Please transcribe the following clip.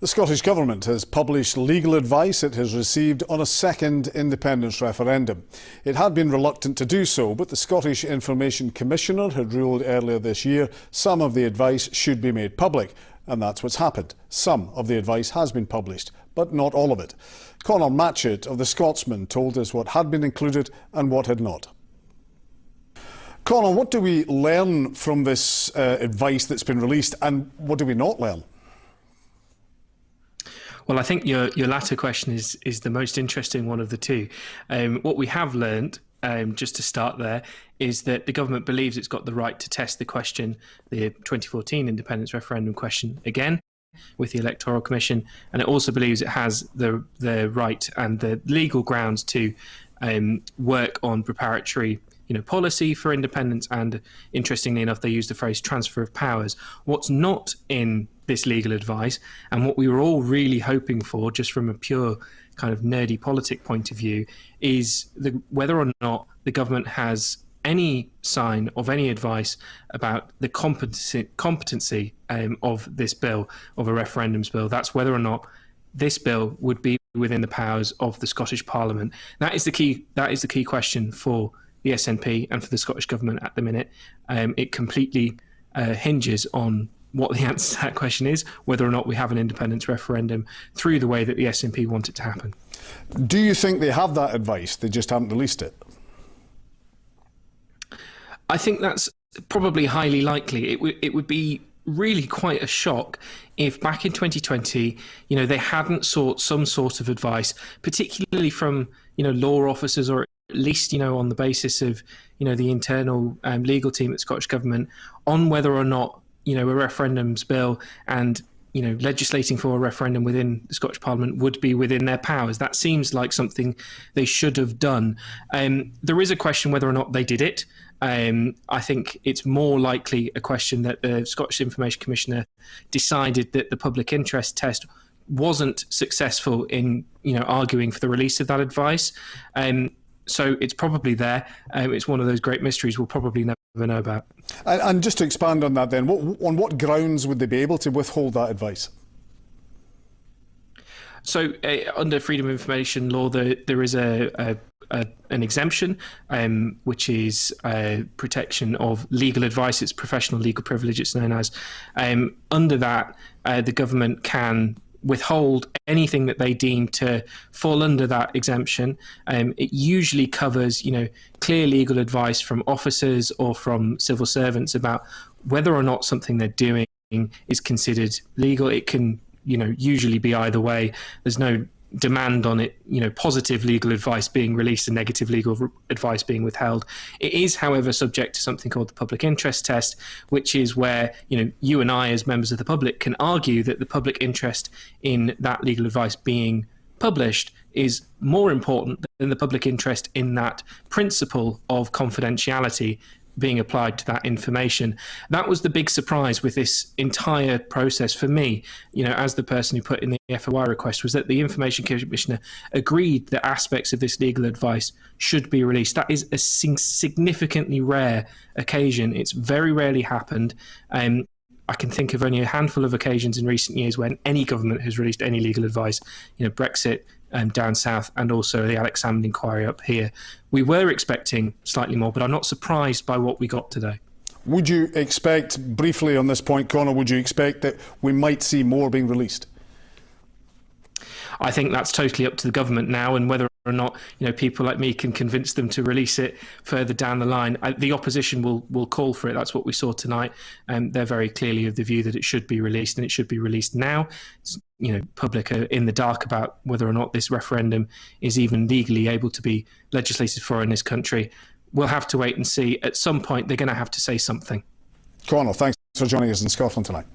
The Scottish Government has published legal advice it has received on a second independence referendum. It had been reluctant to do so, but the Scottish Information Commissioner had ruled earlier this year some of the advice should be made public. And that's what's happened. Some of the advice has been published, but not all of it. Conor Matchett of The Scotsman told us what had been included and what had not. Conor, what do we learn from this advice that's been released, and what do we not learn? Well, I think your latter question is the most interesting one of the two. What we have learned, just to start there, is that the government believes it's got the right to test the question, the 2014 independence referendum question, again with the Electoral Commission, and it also believes it has the right and the legal grounds to work on preparatory policy for independence, and interestingly enough, they use the phrase transfer of powers. What's not in this legal advice, and what we were all really hoping for, just from a pure kind of nerdy politic point of view, is whether or not the government has any sign of any advice about the competency of this bill, of a referendums bill. That's whether or not this bill would be within the powers of the Scottish Parliament. That is the key question for the SNP and for the Scottish Government at the minute. It completely hinges on what the answer to that question is, whether or not we have an independence referendum through the way that the SNP want it to happen. Do you think they have that advice, they just haven't released it? I think that's probably highly likely. It would be really quite a shock if back in 2020, they hadn't sought some sort of advice, particularly from, law officers, or at least, on the basis of, the internal legal team at Scottish Government, on whether or not, a referendums bill and, legislating for a referendum within the Scottish Parliament would be within their powers. That seems like something they should have done. There is a question whether or not they did it. I think it's more likely a question that the Scottish Information Commissioner decided that the public interest test wasn't successful in, arguing for the release of that advice. So it's probably there. It's one of those great mysteries we'll probably never know about. And just to expand on that then, on what grounds would they be able to withhold that advice? So under freedom of information law, there is an exemption, which is protection of legal advice. It's professional legal privilege, it's known as. Under that, the government can withhold anything that they deem to fall under that exemption. It usually covers, clear legal advice from officers or from civil servants about whether or not something they're doing is considered legal. It can, usually be either way. There's no demand on it, positive legal advice being released and negative legal advice being withheld. It is, however, subject to something called the public interest test, which is where, you and I as members of the public can argue that the public interest in that legal advice being published is more important than the public interest in that principle of confidentiality being applied to that information. That was the big surprise with this entire process for me, as the person who put in the FOI request, was that the Information Commissioner agreed that aspects of this legal advice should be released. That is a significantly rare occasion. It's very rarely happened. I can think of only a handful of occasions in recent years when any government has released any legal advice, Brexit down south, and also the Alex Salmond inquiry up here. We were expecting slightly more, but I'm not surprised by what we got today. Would you expect, briefly on this point, Conor, would you expect that we might see more being released? I think that's totally up to the government now, and whether or not people like me can convince them to release it further down the line. The opposition will call for it. That's what we saw tonight. They're very clearly of the view that it should be released, and it should be released now. Public are in the dark about whether or not this referendum is even legally able to be legislated for in this country. We'll have to wait and see. At some point, they're going to have to say something. Conor, thanks for joining us in Scotland tonight.